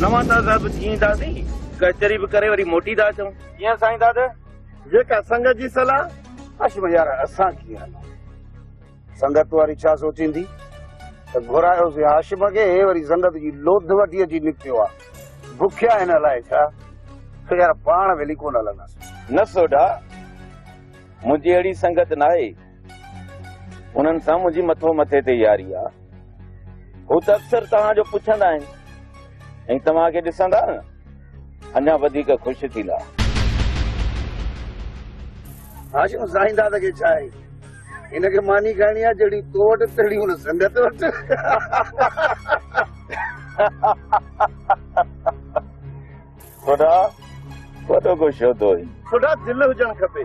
नवा ताज़ा बि जींदासीं कचहरी बि करे वरी मोटी था अचूं कीअं साईं दादा जेका संगत जी सलाह हाशिम यार असां कीअं हलूं संगत वारी छा सोचींदी त घुरायोसीं हाशिम खे वरी संगत जी लोध वठी अची निकितियो आहे बुखिया हिन लाइ छा तो यार पाण वेली कोन हलंदासीं न सोडा मुंहिंजी अहिड़ी संगत न आहे उन्हनि सां मुंहिंजी मथो मथे ते यारी आहे हू त अक्सर तव्हांजो पुछंदा आहिनि ऐं तव्हांखे ॾिसंदा न अञा वधीक ख़ुशि थींदा हाशिम साईं दादा खे छा आहे हिनखे मानी करणी आहे जहिड़ी तो वटि तहिड़ी हुन संगत वटि सोडा वॾो को शोधो थोड़ा दिल हुजणु खपे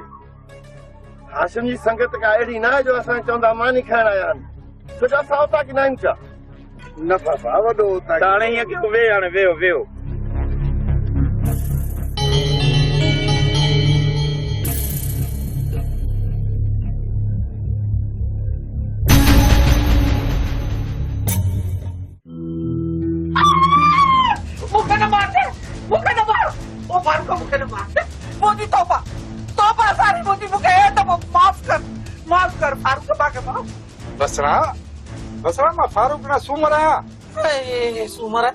हाशिम जी संगत का अहिड़ी न आहे जो असां चवंदा मानी खाइण आया आहिनि छो जो असां उतां की न आहियूं छा न बाबा वॾो उतां हाणे ईअं कयो वेह हाणे वेहो वेहो बसरा बसरा मां फारूक ना सूमर आया सूमर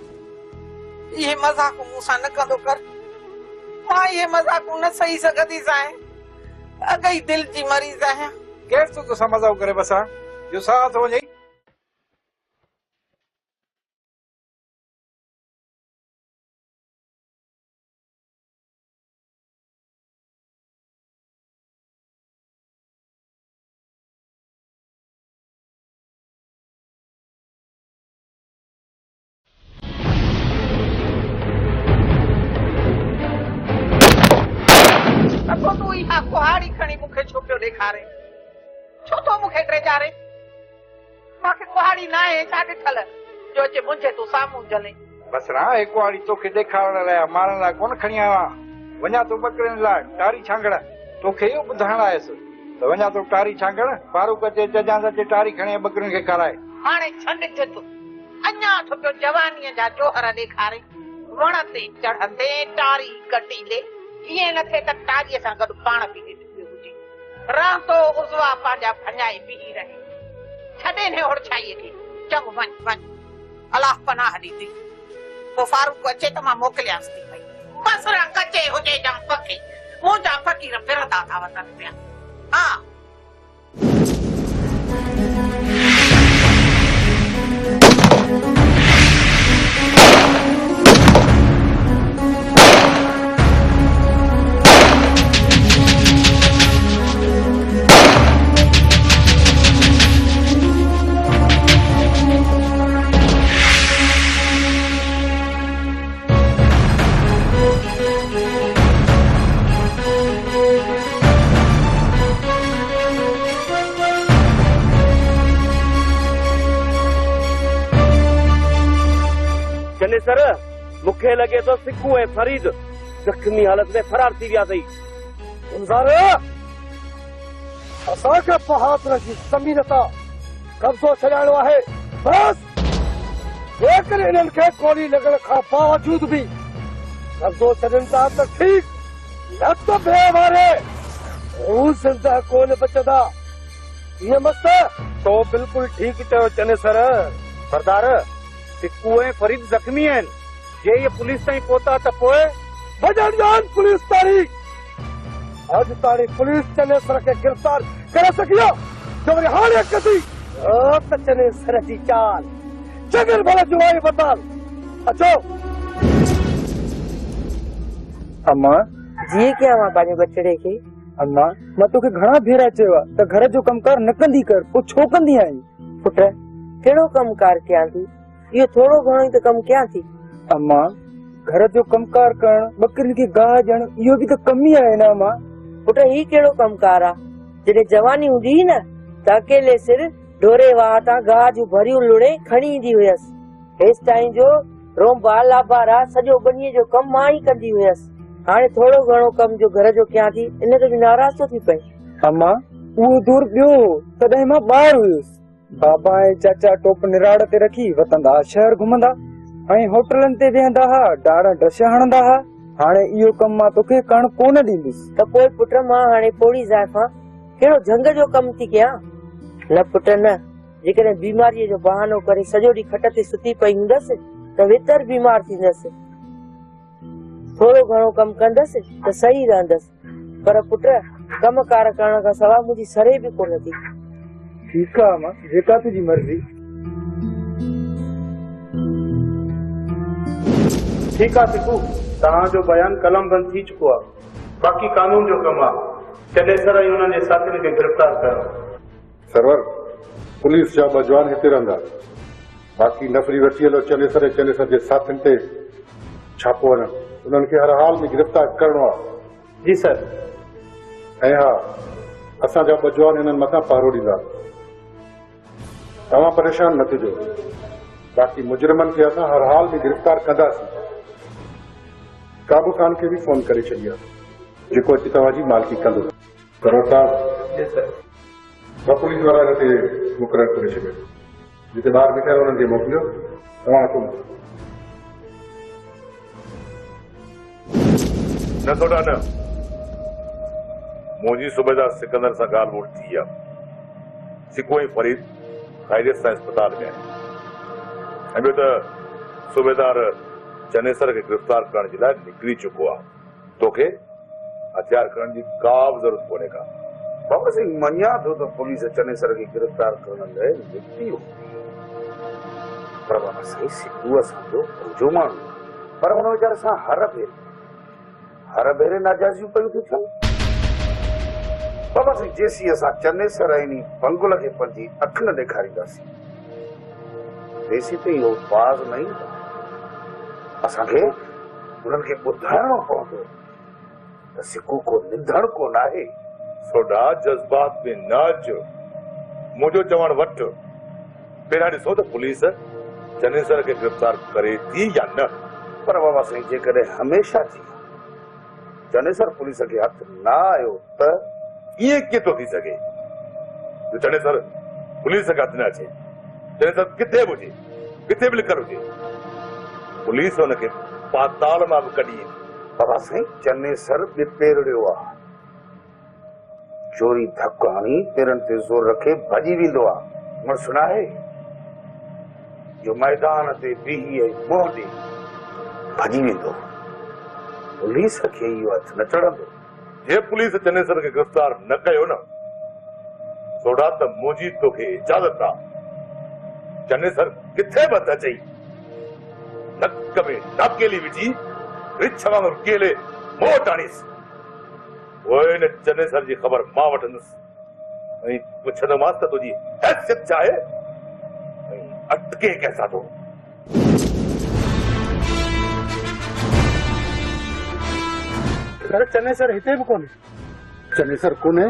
ये मजाक मूंसां न कंदो कर मां ये मजाक न सही सकदी सां अगई दिल जी मरीज आहियां केर तो समझाओ करे बसरा जो साथ हो जाई कुहाड़ी खणी मुखे छो पियो ॾेखारे छो तो मुखे ड्रेजारे मांखे कुहाड़ी न आहे छा ॾिठल जो अचे मुंहिंजे तूं साम्हूं जले बसरा एक कुहाड़ी तोखे ॾेखारण लाइ मारण लाइ कोन खणी आयो आहियां वञा तो बकरियुनि लाइ टारी छांगड़ तोखे इहो ॿुधाइण आयुसि त वञा तो टारी छांगड़ फारूक अचे जजांस अचे टारी खणी बकरियुनि खे खाराए हाणे छॾ तूं अञा थो पियो जवानीअ जा जोहर ॾेखारे वण ते चढ़ंदे टारी कटींदे ये न थे त टारीअ सां गॾु पाण बि ॾिठो हुजे रहंदो उज़वा पंहिंजा फञाए बीही रहे छॾे ने होड़छाईअ खे चङो वञ वञ अलाह पनाह ॾींदी पोइ फारूक अचे त मां मोकिलियांसि थी पई बसरा कचे हुजे ॼम पके मुंहिंजा फ़क़ीर फिरंदा था वञनि पिया हा सर मुखे लगे तो सिक्कू ऐं फरीद जख्मी हालत में फरार थी विया अथई असांखे बहादुर जी ज़मीन तां कब्ज़ो छॾाइणो आहे बस जेकॾहिं इन्हनि खे गोली लॻण खां बावजूद बि कब्ज़ो छॾनि था त ठीकु न त ॿिए वारे हू ज़िंदा कोन बचंदा ईअं मस्त तो बिल्कुल ठीक चयो चने सर सरदार सिक्कू ऐं फरीद जख्मी आहिनि जे ये पुलिस ताईं पहुता त पोइ भॼण जान पुलिस तारी अॼु ताणी पुलिस चने सर खे गिरफ़्तार करे सघी आहे जो वरी हाणे कढी त चने सर जी चाल चङनि भले जुवाई बदल अचो अम्मा जी क्या मां पंहिंजे बचड़े खे अम्मा मां तोखे घणा भेरा चयो आहे त घर जो कमकार न कंदी कर पोइ छो कंदी आहीं पुट कहिड़ो कमकार कयां थी इहो थोरो घणो ई त कमु कयां थी अम्मा घर जो कमकार करण बकरियुनि खे गाह ॾियण इहो बि त कम ई आहे न अम्मा पुट ही कहिड़ो कमकार आहे जॾहिं जवानी हूंदी हुई न त अकेले सिर ढोरे वाह तां गाह जूं भरियूं लुणे खणी ईंदी हुयसि हेसि ताईं जो रोंबा लाबारा सॼो बनीअ जो कमु मां ई कंदी हुयसि हाणे थोरो घणो कमु जो घर जो कयां थी इन ते बि नाराज़ थो थी पए अम्मा उहो दूर ॿियो तॾहिं मां ॿाहिरि हुयुसि बाबा ऐं चाचा टोप निराड़ ते रखी वतंदा शहर घुमंदा ऐं होटलनि ते वेहंदा हा, ॾाढा ड्रश हणंदा हा। हाणे इहो कमु मां तोखे करण कोन ॾींदुसि। त पोइ पुट मां हाणे पोड़ी ज़ाइफ़ां कहिड़ो झंग जो कमु थी कयां? न पुट न, जेकॾहिं बीमारीअ जो बहानो करे सॼो ॾींहुं खट ते सुती पई हूंदसि त वेतर बीमार थींदसि। थोरो घणो कमु कंदसि त सही रहंदसि, पर पुट कम कार करण खां सवाइ मुंहिंजी सरे बि कोन थी। ठीकु आहे मां, जेका तुंहिंजी मर्ज़ी। ठीकु आहे सिकू, तव्हांजो बयान कलम बंदि थी चुको आहे। बाक़ी कानून जो कमु आहे, चनेसर ऐं हुननि जे साथियुनि खे गिरफ़्तार कयो। सरवर, पुलिस जा 2 जवान हिते रहंदा, बाक़ी नफ़री वठी हलो चनेसर ऐं चनेसर जे साथियुनि ते छापो वञनि, उन्हनि खे हर हाल में गिरफ़्तार करणो आहे। जी सर। ऐं हा, असांजा 2 जवान हिननि मथां पहरो ॾींदा। तव्हां परेशान न थिजो, बाक़ी मुजरिमनि खे असां हर हाल में गिरफ़्तार कंदासीं। काबू खान खे बि फोन करे छॾी आहे, जेको अची तव्हांजी मालकी कंदो। सरवर साहब, ॿ पुलिस वारा हिते मुक़ररु करे छॾियो, जिते ॿाहिरि बीठा आहिनि उन्हनि खे मोकिलियो। तव्हां अचो न थोड़ा न, मुंहिंजी सूबेदार सिकंदर सां ॻाल्हि ॿोल थी आहे। सिको ऐं फरीद ख़ैरियत सां अस्पताल में आहिनि, ऐं ॿियो त सूबेदार चनेसर खे गिरफ़्तार करण जे लाइ निकिरी चुको आहे। तोखे हथियार खणण जी का बि ज़रूरत कोन्हे का। बाबा सिंह मञा थो त पुलिस चनेसर खे गिरफ़्तार करण लाइ निकिती हो, पर बाबा साईं सिकू असांजो पंहिंजो माण्हू, पर हुन वीचारे सां हर भेरे नाजाइज़ियूं पयूं थियूं थियनि। बाबा साईं जेसीं असां चनेसर ऐं पंगुल खे पंहिंजी अख न ॾेखारींदासीं तेसीं त इहो बाज़ न ईंदा। असांखे उन्हनि खे ॿुधाइणो पवंदो त सिकू को निंधण कोन आहे। सोडा जज़्बात में न अचो, मुंहिंजो चवण वठ। पहिरियां ॾिसो त पुलिस चनेसर खे गिरफ़्तार करे थी या न। पर बाबा साईं जेकॾहिं हमेशा थी चनेसर पुलिस खे हथ न आयो त ईअं कीअं थो थी सघे? चनेसर पुलिस खे हथ न अचे, चनेसर किथे बि हुजे, किथे बि लिखल हुजे, पुलिस हुनखे पाताल मां बि कढी। बाबा साईं चनेसर ॿिपेरड़ियो आहे, चोरी धक हणी पेरनि ते ज़ोर रखे भॼी वेंदो आहे। मन सुनाए जो मैदान ते बीही ऐं मुंहुं ॾे भॼी वेंदो, पुलिस खे इहो हथ न चढ़ंदो। जे पुलिस चनेसर खे गिरफ़्तार न कयो न, सोडा त मुंहिंजी तोखे इजाज़त आहे। चनेसर किथे बि हथ अचई, नक में नाकेली विझी रिछ वांगुरु केले मोह टाणीसि। पोइ हिन चनेसर जी ख़बर मां वठंदुसि ऐं पुछंदोमांसि त तुंहिंजी हैसियत छा आहे ऐं अटके कंहिंसां थो। चनेसर हिते बि कोन्हे। चनेसर कोन्हे?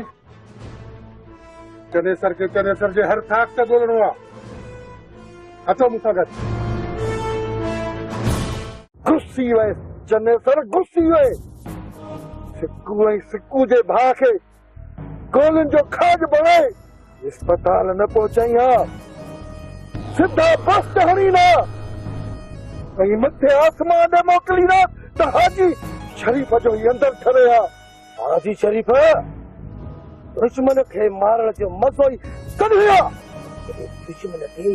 चनेसर खे चनेसर जे हर थाक ते ॻोल्हणो आहे। अचो मूंसां गॾु। गुस्सी वयुसि, चनेसर गुस्सी वयुसि। सिकू ऐं सिकू जे भाउ खे गोलियुनि जो खाज बणाए अस्पताल न पहुचाई हा, सिधा बस ते हणींदा ऐं मथे आसमान ते मोकिलींदा त हाजी शरीफ जो ई अंदरि ठरे हा। हाजी शरीफ दुश्मन खे मारण जो मज़ो ई कढे हा, दुश्मन खे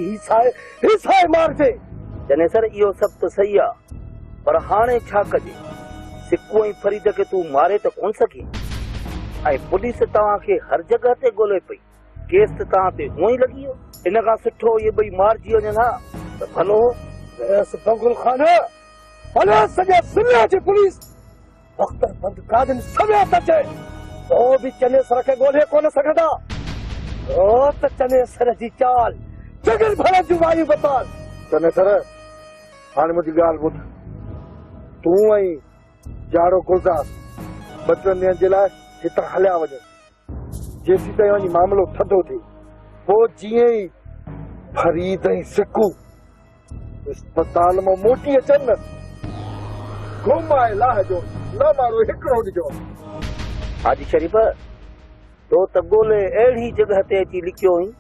हिसाए मारजे। चनेसर इहो सभु त सही आहे, पर हाणे छा कजे? सिकू ऐं फरीद खे तूं मारे त कोन सघी, ऐं पुलिस तव्हांखे हर जॻह ते ॻोल्हे पई, केस त तव्हां ते हूअं ई लॻी वियो। इन खां सुठो इहे ॿई मारिजी वञनि हा त भलो। बंगुल खान भले सॼे दुनिया जी पुलिस अख्तर बंद कादन समेत अचे तो बि चनेसर खे ॻोल्हे कोन सघंदा। ओ त चनेसर जी चाल जगल भर जूं वायूं बताल। चनेसर हाणे मुंहिंजी ॻाल्हि ॿुध, तूं ऐं जाड़ो गुलदार 2 ॾींहंनि जे लाइ हितां हलिया वञो, जेसीं ताईं वञी मामिलो थधो थिए। पोइ जीअं ई फरीद ऐं सिकू अस्पताल मां मोटी अचनि, घुमाए लाहिजो, न मारो हिकिड़ो ॾिजो। हाजी शरीफ, तो त ॻोल्हे अहिड़ी जॻह ते अची लिखियो हुई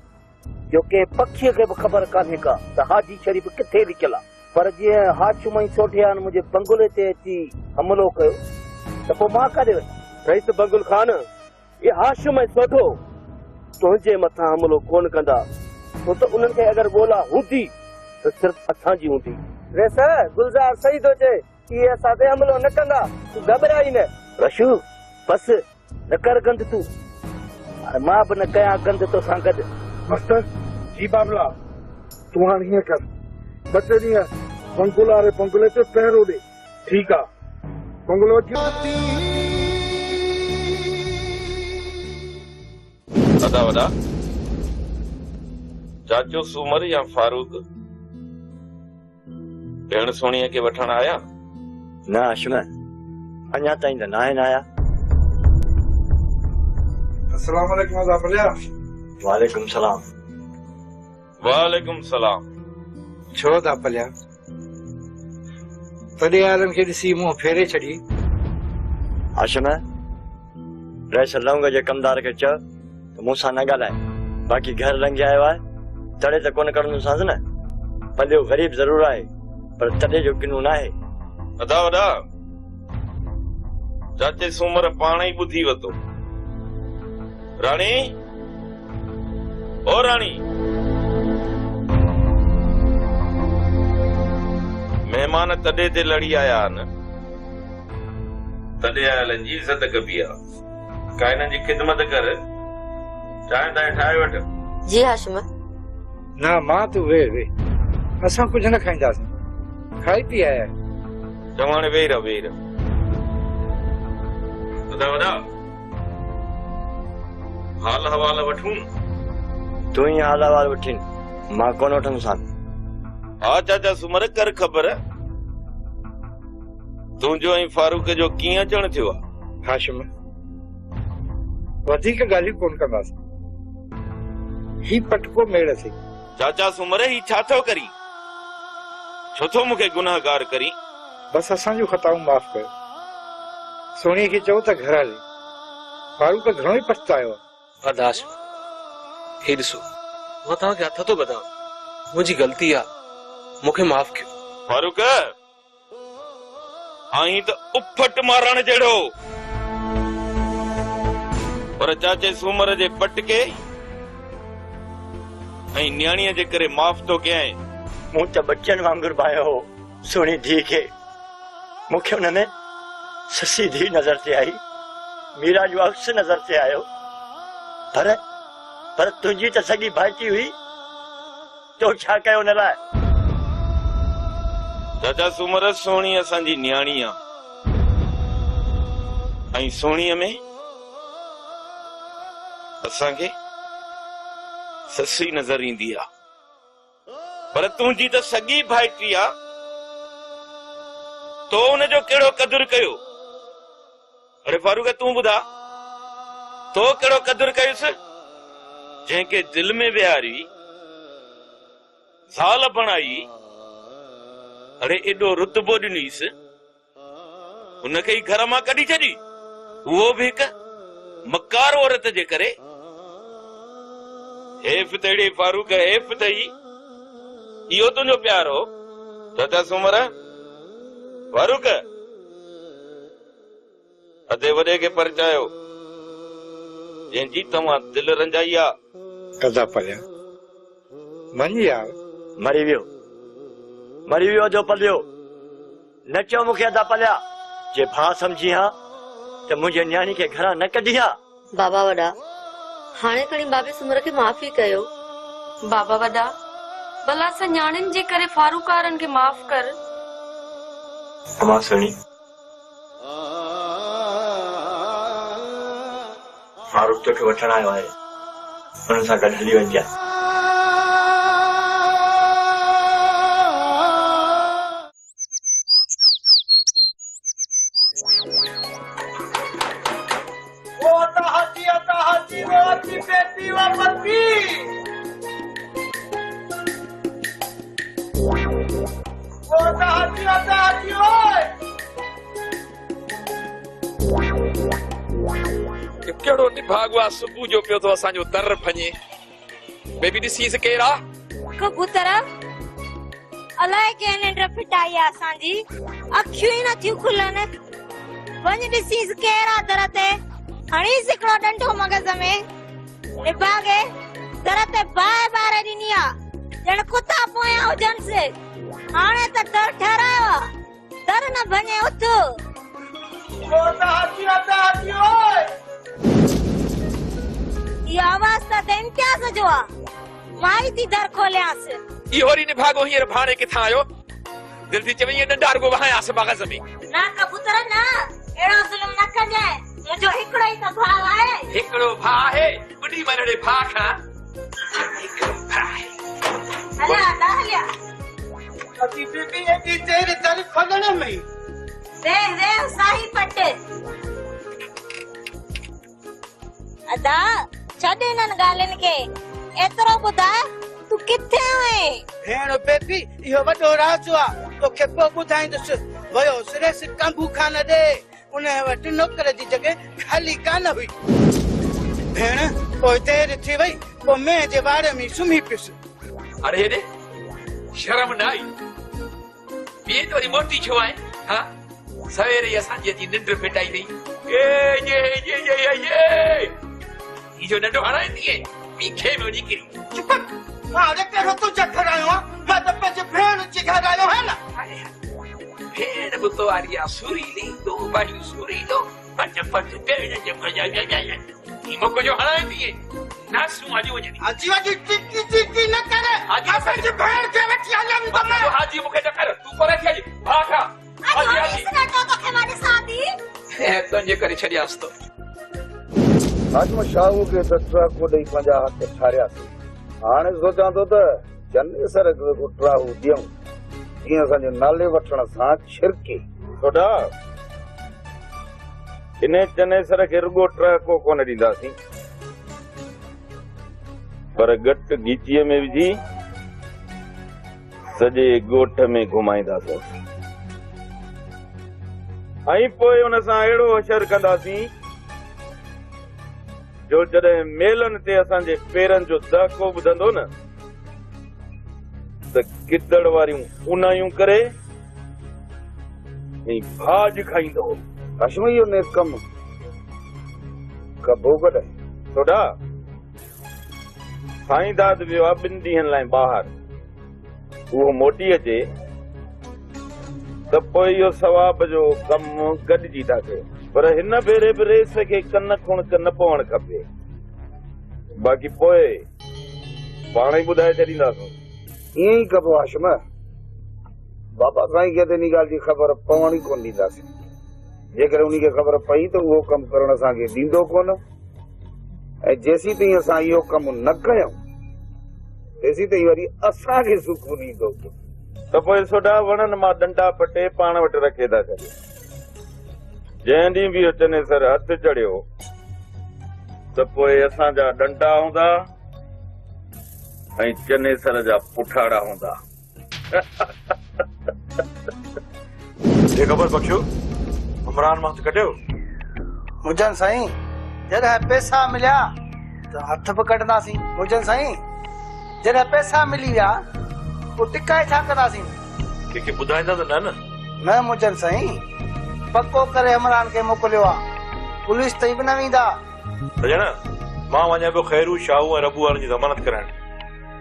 जो कंहिं पखीअ खे बि ख़बर कान्हे का त हाजी शरीफ किथे लिखियल आहे। पर जीअं हाशिम ऐं सोठियान मुंहिंजे बंगुले ते अची हमलो कयो त पोइ मां काॾे वञा? रईस बंगुल खान, ये हाशिम ऐं सोठो तुंहिंजे मथां हमलो कोन कंदा, छो त उन्हनि खे अगरि ॻोल्हा हूंदी त सिर्फ़ असांजी हूंदी। रेस गुलज़ार सही थो चए, इहे असां ते हमलो न कंदा, तूं घबराई न। रशू बस न कर गंद तूं, मां बि न कयां गंद तोसां गॾु। मास्टर जी बाबला, तूं हाणे हीअं कर, 2-3 ॾींहं बंगुल वारे बंगुले ते पहिरो ॾे, ठीकु आहे? बंगुलो अदा वॾा चाचो सूमर या फारूक भेण सोणीअ खे वठण आया? न हाशिम, अञा ताईं त न आहिनि आया। अस्सलाम वालेकुम अदा भलिया। वालेकुम सलाम। वालेकुम सलाम। छो था भलिया? तॾहिं वारनि खे ॾिसी मुंहुं फेरे छॾी। हाशिम, रईस लौंग जे कमदार खे चओ त मूंसां न ॻाल्हाए, बाक़ी घर लंघे आयो आहे तॾहिं त कोन करणोसांसि न। पलियो ग़रीब ज़रूर आहे पर तॾहिं जो किनू न आहे। अदा वॾा चाचे सूमर पाण ई ॿुधी वरितो। राणी, ओ राणी, महिमान तॾहिं ते लड़ी आया आहिनि, तॾहिं आयल जी इज़त कबी आहे। का हिननि जी ख़िदमत कर, चांहि तांहि ठाहे वठ। जी हाशिम। न मां तूं वे असां कुझु न खाईंदासीं, खाई पी आया। चवाणे वेही रह, वेही रह। वॾा हाल हवाल वठूं? तूं ई हाल अहवाल वठीन, मां कोन वठंदोसांसि। हा चाचा सूमर, कर ख़बर तुंहिंजो ऐं फारूक जो कीअं अचण थियो आहे? हाशिम, वधीक ॻाल्हियूं कोन कंदासीं, ही पटको मेड़ थी। चाचा सूमर, ही छा थो करी? छो थो मूंखे गुनाहगार करी? बस असांजूं ख़ताऊं माफ़ कयो। सोणीअ खे चओ त घर हले। फारूक घणो ई पछतायो आहे। अदाश हे ॾिसो, मां तव्हांखे हथ थो ॿधां, मुंहिंजी ग़लती आहे, मूंखे माफ़ कयो। फारूक आई त उफट मारण जहिड़ो, पर चाचे सूमर जे पटके ऐं न्याणीअ जे करे माफ़ थो कयां। मूं त बच्चन वांगुरु पायो हो सुहिणी धीउ खे, मूंखे हुनमें ससी धीउ नज़र ते आई, मीरा जो अक्स नज़र ते आयो, पर तुंहिंजी त सॻी भाइटी हुई, तो छा कयो हुन लाइ? चाचा सूमर, सोणी असांजी न्याणी आहे ऐं सोणीअ में असांखे ससी नज़र ईंदी आहे, पर तुंहिंजी त सॻी भाइटी आहे, तो हुनजो कहिड़ो क़दुरु कयो? अरे फारूक, तूं ॿुधा, तो कहिड़ो क़दुरु कयुसि? जंहिंखे दिलि में विहारी, ज़ाल बणाई, अरे एॾो रुतबो ॾिनीसि, हुनखे ई घर मां कढी छॾी, उहो बि हिकु मकार औरत जे करे। हेफ़ तड़ी फारूक, हेफ़ तई, इहो तुंहिंजो प्यार हो? चाचा सूमर, फारूक अधे वॾे खे परचायो, जंहिंजी तव्हां दिलि रंजाई आहे। अदा पलिया मञी यार, मरी वियो जो पलियो। न चओ मूंखे अदा पलिया, जे भाउ सम्झी हा त मुंहिंजे न्याणी खे घरां न कढी हा। बाबा वॾा, हाणे खणी बाबे सूमर खे माफ़ी कयो। बाबा वॾा, भला असां न्याणियुनि जे करे फारूक वारनि खे माफ़ कर। अमां सुणी, फारूक तोखे वठण आयो आहे, हुन सां गॾु हली वञजांइ। कहिड़ो निभाग आहे सुबुह जो पियो थो असांजो दर फञे। बेबी ॾिसीस केरु आहे? कबूतर अलाए के निंड फिटाई असांजी अखियूं ई नथियूं खुलनि वञ ॾिसीस कहिड़ा दर ते हणीस हिकिड़ो डंडो मगज़ में निभागे दर ते बाहि ॿारे ॾिनी आहे ॼण कुता पोयां हुजनि से हाणे त दर ठहिरायो आहे दर न भञे उथ इहा आवाज़ त इम्तियाज़ जो आहे माई थी दर खोलियांस इहो वरी निभागो हींअर भाणे किथां आयो दिलि थी चवे ईअं डंडा रुगो वहायांसि मग़ज़ में ना कबूतर ना एड़ो ज़ुल्म न कजाए मुंहिंजो हिकिड़ो ई त भाउ आहे हिकिड़ो भाउ आहे ॿुधी वञड़े भाउ खां हिकिड़ो भाउ आहे हलिया हलिया अची बीबी एॾी देरि दर खोलण में देह साही पट अदा छॾ इन्हनि ॻाल्हियुनि खे एतिरो ॿुधाए तूं किथे आहीं भेण बेबी इहो वॾो राज़ आहे तोखे पोइ ॿुधाईंदुसि वियो सिरेस कंबू खान ॾे उन वटि नौकर जी जॻह ख़ाली कान हुई भेण पोइ देरि थी वई पोइ मैं जे वार में सुम्ही पियुसि अरे हेॾे शर्म न आई ॿिए त वरी मोटी छो आहे हा सवेरे असांजी अची निंड फिटाई अथई ही जो नंढो हणाए थी पीखे में वञी किरी चुप हाणे कहिड़ो तूं चकर आयो आहे मां त पंहिंजे भेण जी घर आयो आहियां न भेण बि तो वारी आहे सुरीली दो बाड़ियूं सुरीलो पंज पंज भेण ही मोको जो हणाए थी नासूं आजू वञे हाजी वाजी टिकी टिकी न करे पंहिंजी भेण खे वठी हलनि त मैं हाजी मूंखे न कर तूं पर थी भाउ खां तुंहिंजे करे छॾियासि तो हाजम शाहू खे त ट्रक ॾेई पंहिंजा हथ ठारियासीं हाणे सोचां थो त चन्नेसर खे ट्राहू ॾियूं जीअं असांजे नाले वठण सां छिरके छोटा इन चन्नेसर खे रुगो ट्रको कोन ॾींदासीं पर घटि गीचीअ में विझी सॼे ॻोठ में घुमाईंदासीं ऐं पोइ हुन सां अहिड़ो असरु कंदासीं जो जॾहिं मेलनि ते असांजे पेरनि जो दहको ॿुधंदो न त गिदड़ वारियूं उनायूं करे ऐं भाॼ खाईंदो अश्मयो ने कम कबो कॾहिं छोड़ा साईं दाद वियो आहे 2 ॾींहंनि लाइ ॿाहिरि उहो मोटी अचे त पोइ इहो सवाब जो कमु गॾिजी था थिए पर हिन भेरे बि रेस खे कन खुणक न पवणु खपे बाक़ी पोइ पाण ई ॿुधाए छॾींदासीं ईअं ई कबो आशम बाबा साईं खे त इन ॻाल्हि जी ख़बर पवण ई कोन ॾींदासीं जेकर उन खे ख़बर पई त उहो कमु करण असांखे ॾींदो कोन ऐं जेसीं ताईं असां इहो कमु न कयूं तेसीं ताईं वरी असांखे सुकून ईंदो त पोइ सोडा वणनि मां डंडा पटे पाण वटि रखे था छॾियो जंहिं ॾींहुं बि चन्नेसर हथ चढ़ियो त पोइ असांजा डंडा हूंदा ऐं चन्नेसर जा पुठाड़ा हूंदा ये खबर बख्शो उमरान मां कटियो मुजन साईं जॾहिं पैसा मिलिया त हथ बि कढंदासीं मुजन साईं जॾहिं पैसा मिली विया पोइ टिकाए छा कंदासीं कंहिंखे ॿुधाईंदा त न मुजन साईं पक्को करे इमरान खे मोकिलियो आहे पुलिस ताईं बि न वेंदा सजण मां वञा पियो खैरू शाहू ऐं रबू वारनि जी ज़मानत कराइण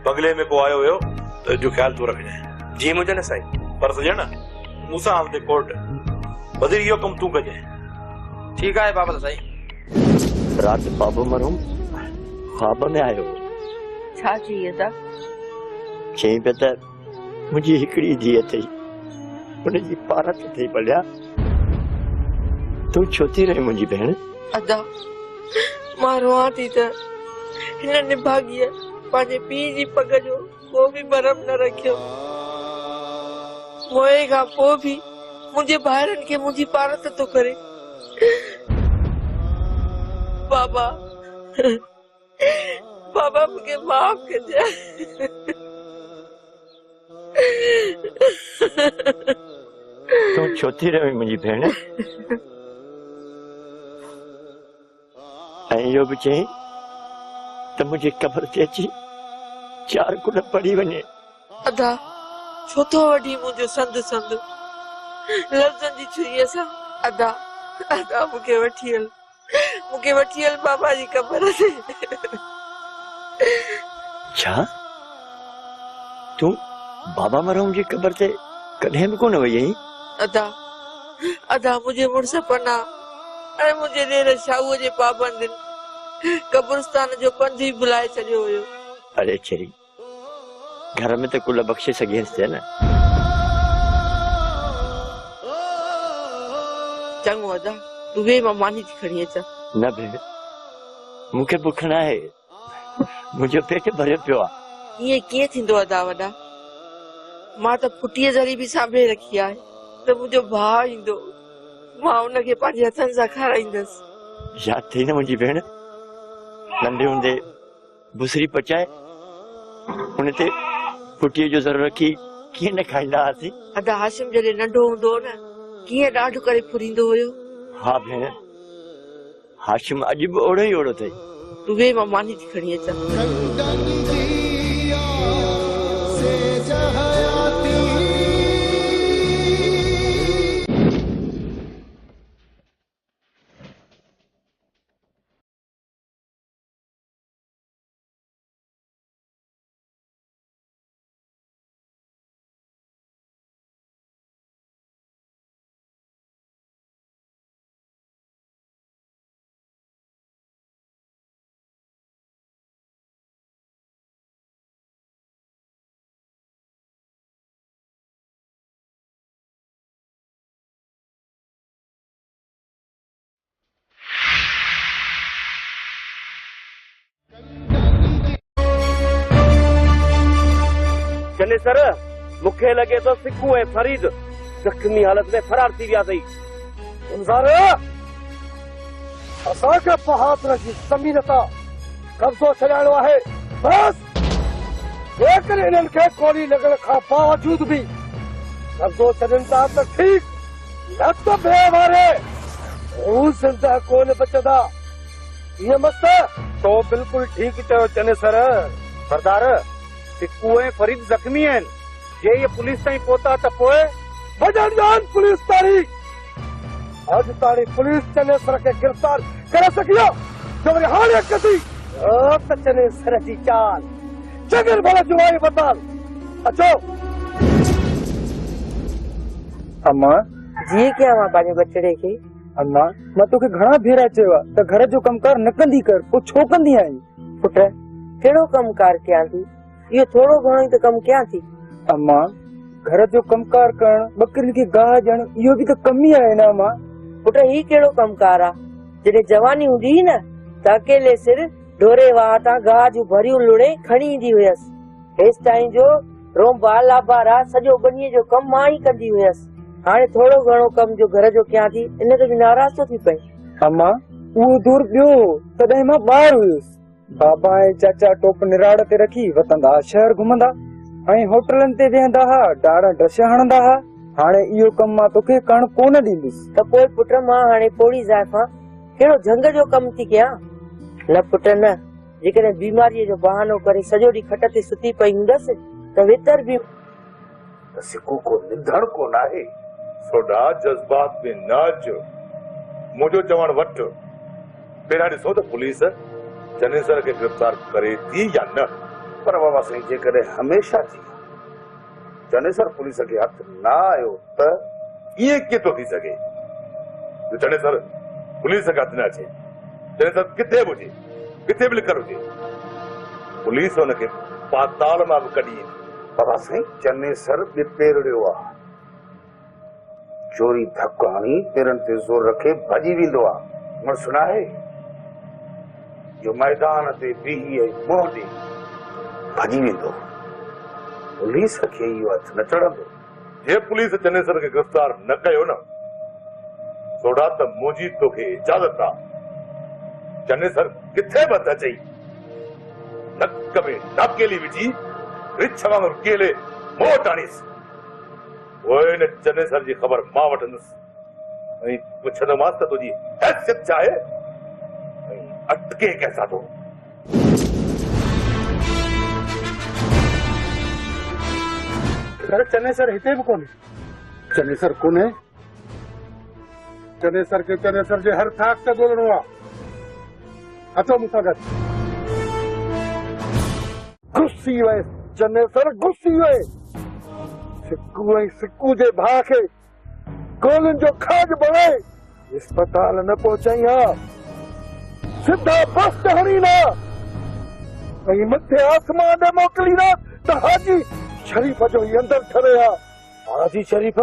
बंगले में को आयो हुयो त जो ख्याल तूं रखजांइ जी मुंहिंजो न साईं पर सजण मूंसां हलंदे कोर्ट वज़ीर इहो कमु तूं कजांइ ठीकु आहे बाबा साईं राति बाबू मरहूम ख्वाब में आयो छा चई था चई पिया त मुंहिंजी हिकिड़ी धीअ अथई उनजी पारत अथई भलिया तूं छो थी रही मुंहिंजी भेण अदा मां रोआं थी त हिन निभागीअ पंहिंजे पीउ जी पग जो को बि भरम न रखियो मोए खां पोइ बि मुंहिंजे ॿारनि खे मुंहिंजी पारत थो करे बाबा बाबा मूंखे माफ़ कजाए तूं छो थी रही मुंहिंजी भेण ऐं इहो बि चई त मुंहिंजी क़बर ते अची 4 गुल पढ़ी वञे अदा छो तो वठी मुंहिंजो संद संद लफ़्ज़नि जी छुरीअ सां अदा अदा मूंखे वठी हल बाबा जी कबर ते। छा तूं बाबा मरहूम जी कबर ते कॾहिं बि कोन वई आहीं? अदा अदा मुंहिंजे मुड़ुस पना ऐं मुंहिंजे ॾेर शाहूअ जे पाबंदियुनि कब्रिस्तान जो पंध ई भुलाए छॾियो हुयो। अरे छेरी घर में तो कुल बख्शे सघेसि न। चङो अदा तूं वे मां मानी थी खणी अचां। न भेण मूंखे बुख न आहे, मुंहिंजो पेट भरियो पियो आहे। ईअं कीअं थींदो अदा वॾा, मां त पुटीअ ज़री बि सांभे रखी आहे त मुंहिंजो भाउ ईंदो मां उनखे पंहिंजे हथनि सां खाराईंदसि। यादि थी न मुंहिंजी भेण, नंढे हूंदे बुसरी पचाए उन ते पुटीअ जो ज़रो रखी कीअं न खाईंदा हुआसीं। अदा हाशिम जॾहिं नंढो हूंदो न कीअं ॾाढो करे फुरींदो हुयो। हा भेण हाशिम अॼु बि ओड़ो ई ओड़ो अथई। तूं वे मां मानी थी खणी अचां। चने सर मूंखे लॻे थो सिकू ऐं फरीद ज़ख़्मी हालत में फरार थी विया अथई। असांखे बहादुर जी ज़मीन तां कब्ज़ो छॾाइणो आहे। बसि जेकर इन्हनि खे गोली लॻण खां बावजूद बि कब्ज़ो छॾनि था त ठीकु, न त ॿिए वारे हू ज़िंदा कोन बचंदा। ईअं मस्त तो बिल्कुलु ठीकु चयो चने सर। सरदार सिकू ऐं फरीद ज़ख़्मी आहिनि, जे इहे पुलिस ताईं पहुता त पोइ वॼण ॾियनि पुलिस ताईं। अॼु ताईं पुलिस चने सर खे गिरफ़्तार करे सघी आहे, जो वरी हाणे कढी त चने सर जी चाल चङनि भले जुवाई बताल। अचो अम्मा जीअं कयां पंहिंजे बचड़े खे। अम्मा मां तोखे घणा भेरा चयो आहे त घर जो कमकार न कंदी कर, पोइ छो कंदी आहीं? पुट कहिड़ो कमकार कयां थी, इहो थोरो घणो ई त कमु कयां थी। अम्मा घर जो कमकार करण, बकरियुनि खे गाह ॾियण, इहो बि त कम ई आहे न अम्मा। पुट ही कहिड़ो कमकार आहे? जॾहिं जवानी हूंदी हुई न त अकेले सिर ढोरे वाह तां गाह जूं भरियूं लुणे खणी ईंदी हुयसि। हेसि ताईं जो रोंबा लाबारा सॼो बनीअ जो कमु मां ई कंदी हुयसि। हाणे थोरो घणो कम जो घर जो कयां थी, इन ते बि नाराज़ थो थी पए। अम्मा उहो दौर ॿियो हो, तॾहिं मां ॿार हुयुसि। बाबा ऐं चाचा टोप निराड़ ते रखी वतंदा, शहर घुमंदा ऐं होटलनि ते वेहंदा हा, डाड़ ड्रश हणंदा हा। हाणे इहो कमु मां तोखे करण कोन ॾींदुसि। त पोइ पुट मां हाणे पोड़ी ज़ाइफ़ां कहिड़ो झंग जो कमु थी कयां? न पुट न, जेकॾहिं बीमारीअ जो बहानो करे सॼो ॾींहुं खट ते सुती पई हूंदसि त वेतर बि सिकू को निंदण कोन आहे। सोडा जज़्बात में न अचो, मुंहिंजो चवण वठ। पहिरियां ॾिसो त पुलिस चने सर खे गिरफ़्तार करे थी या न। पर बाबा साईं जेकॾहिं हमेशह थी चने सर पुलिस खे हथ न आयो त ईअं कीअं थो थी सघे? चने सर पुलिस खे हथ न अचे, चने सर किथे बि हुजे, किथे बि लिखल हुजे, पुलिस हुनखे पाताल मां बि कढी ईंदी। बाबा साईं चने सर ॿिपेरड़ियो आहे, चोरी धक हणी पेरनि ते ज़ोर रखे भॼी वेंदो आहे। मुड़ सुनाए जो मैदान ते बीही मुंहुं ॾे भॼी वेंदो, पुलिस खे इहो हथ न चढ़ंदो। जे पुलिस चने सर खे गिरफ़्तार न कयो न सोडा त मुंहिंजी तोखे इजाज़त आहे। चने सर किथे बि हथ अचई, नक में नाकेली विझी रिछ वांगुरु केले मोह टाणीसि। पोइ न चने सर जी ख़बर मां वठंदुसि ऐं पुछंदोमांसि त तुंहिंजी हैसियत छा आहे ऐं अटके कैसा थो। सर चने सर हिते भी कोन्हे चने सर कोन्हे चने सर के चने सर जे हर थाक ते ॻोल्हणो आहे अचो मूंसां गॾु गुस्सी वए चने सर गुस्सी वए सिक्कू ऐं सिक्कू जे भाउ खे गोलियुनि जो खाज बणे अस्पताल न पहुचाई हा सिधा बस ते हणींदा ऐं मथे आसमान ते मोकिलींदा त हाजी शरीफ़ जो ई अंदरि ठरे हा हाजी शरीफ़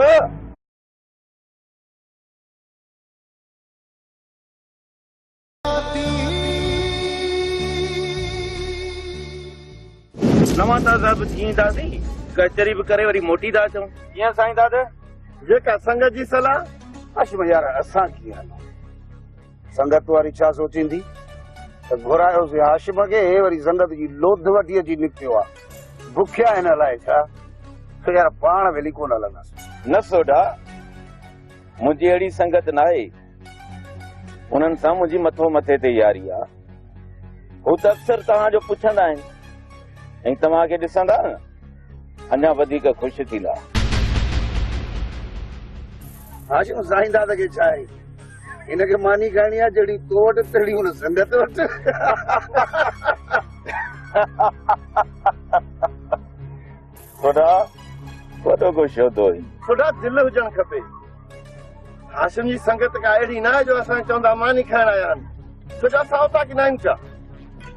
नवां ताज़ा बि थी ईंदासीं कचहरी बि करे वरी मोटी था अचूं कीअं साईं दादा जेका संगत जी सलाह अशम यार असां कीअं हलूं संगत वारी छा सोचींदी त घुरायोसीं हाशिम खे वरी संगत जी लोध वठी अची निकितियो आहे बुखिया हिन लाइ छा तो यार पाण वेली कोन हलंदासीं न सोडा मुंहिंजी अहिड़ी संगत न आहे उन्हनि सां मुंहिंजी मथो मथे ते यारी आहे हू त अक्सर तव्हांजो पुछंदा आहिनि ऐं तव्हांखे ॾिसंदा न अञा वधीक ख़ुशि थींदा हाशिम साईं दादा खे छा आहे हिनखे मानी खाइणी आहे जहिड़ी तो वटि तहिड़ी हुन संगत वटि सोडा वॾो को शोधो थोड़ा दिल हुजणु खपे हाशिम जी संगत का अहिड़ी न आहे जो असां चवंदा मानी खाइण आया आहिनि छो जो असां उतां की न आहियूं छा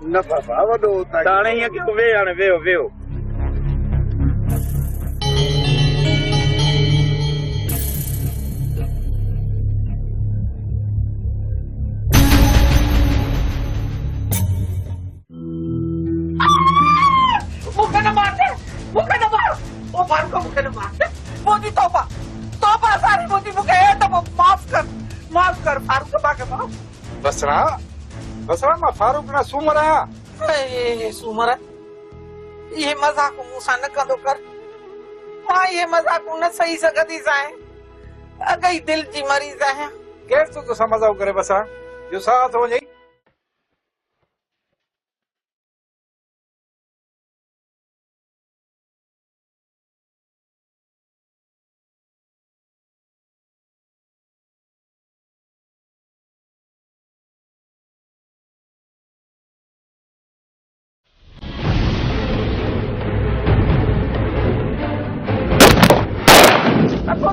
न बाबा वॾो उतां हाणे ईअं कयो वेह हाणे वेहो वेहो मूंखे न मार ओ फारूक मूंखे न मार मोदी तौबा तौबा सारी मोदी मूंखे हे दफ़ो माफ़ कर फारूक मूंखे माफ़ बसरा मां फारूक न सूमर आहियां सूमर ये मज़ाक मूंसां न कंदो कर मां ये मज़ाक न सही सघंदी साईं अगई दिल जी मरीज़ आहियां केरु तूं तोसां मज़ाक करे बसरा जो साह थो वञे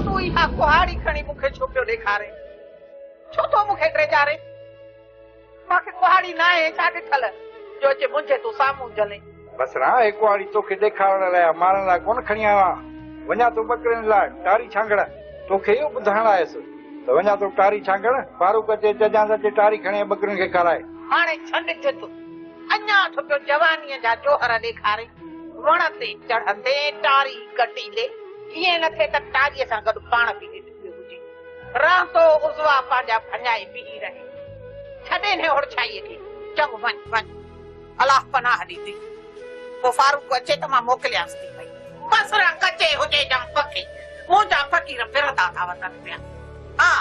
तूं इहा कुहाड़ी खणी मूंखे छो पियो ॾेखारे छो तो मूंखे ड्रेजारे मूंखे कुहाड़ी न आहे छा ॾिठल जो अचे मुंहिंजे तूं साम्हूं जले बसरा हिकु वारी तोखे ॾेखारण लाइ मारण लाइ कोन खणी आयो आहियां वञा थो ॿकरियुनि लाइ टारी छांगण तोखे इहो ॿुधाइण आयुसि त वञा थो टारी छांगण फारूक अचे जजांस अचे टारी खणे ॿकरियुनि खे खाराए हाणे छॾिजे तूं अञा थो पियो जवानीअ जा जोहर ॾेखारे वण ते चढ़ंदे टारी कटीले ईअं न थिए त टारीअ सां गॾु पाण बि ॾिठो हुजे रहंदो उज़वा पंहिंजा फञाए बीही रहे छॾे न होड़छाईअ खे चङो वञ अलाह पनाह ॾींदी पोइ फारूक अचे त मां मोकिलियांसि थी पई बसरा कचे हुजे ॼम पके मुंहिंजा फ़क़ीर फिरंदा था वञनि पिया हा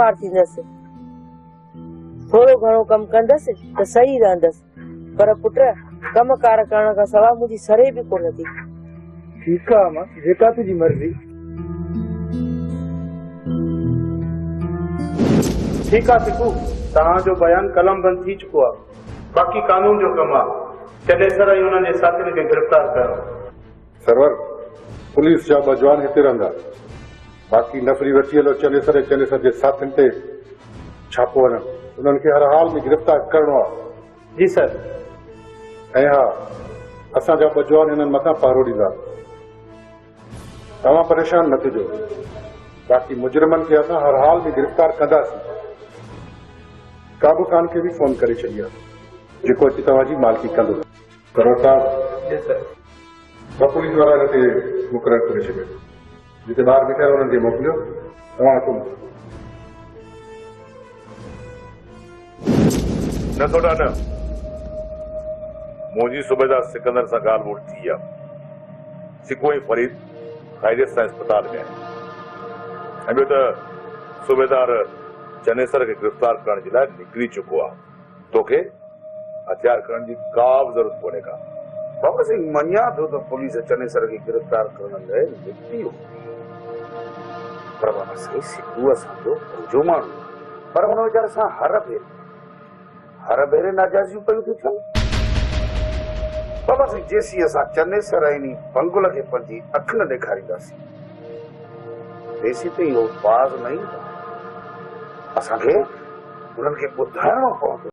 बीमार थींदसि थोरो घणो कमु कंदसि त सही रहंदसि पर पुट कमकार करण खां सवाइ मुंहिंजी सरे बि कोन थी ठीकु आहे मां जेका तुंहिंजी मर्ज़ी ठीकु आहे सिकू तव्हांजो बयान कलम बंद थी चुको आहे बाक़ी कानून जो कमु आहे चने सर ऐं हुननि जे साथियुनि खे गिरफ़्तार कयो सरवर पुलिस जा ॿ जवान हिते रहंदा बाक़ी नफ़री वठी हलो चने सर जे साथियुनि ते छापो वञनि उन्हनि खे हर हाल में गिरफ़्तार करणो आहे जी सर ऐं हा असांजा ॿ जवान हिननि मथां पहरो ॾींदा तव्हां परेशान न थिजो बाक़ी मुजरिमनि खे असां हर हाल में गिरफ़्तार कंदासीं काबू खान खे बि फोन करे छॾिया जेको अची तव्हांजी मालकी कंदो करोड़ साहब पुलिस वारा हिते मुक़ररु करे छॾियो जिते ॿार बीठा आहिनि उन्हनि खे मोकिलियो तव्हां अचो न थोड़ा न मुंहिंजी सूबेदार सिकंदर सां ॻाल्हि ॿोल थी आहे सिको ऐं फरीद ख़ैरियत सां अस्पताल में आहिनि ऐं ॿियो त सूबेदार चनेसर खे गिरफ़्तार करण जे लाइ निकिरी चुको आहे तोखे हथियार खणण जी का बि ज़रूरत कोन्हे का बाबा सिंह मञा थो त पुलिस चनेसर खे गिरफ़्तार करण लाइ निकिती हो पर बाबा साईं सिद्धू असांजो पंहिंजो माण्हू पर हुन वीचारे सां हर भेरे नाजाइज़ियूं पयूं थियूं थियनि बाबा साईं जेसीं असां चनेसर ऐं पंगुल खे पंहिंजी अखि न ॾेखारींदासीं तेसीं ताईं उहो बाज़ न ईंदा असांखे उन्हनि खे ॿुधाइणो पवंदो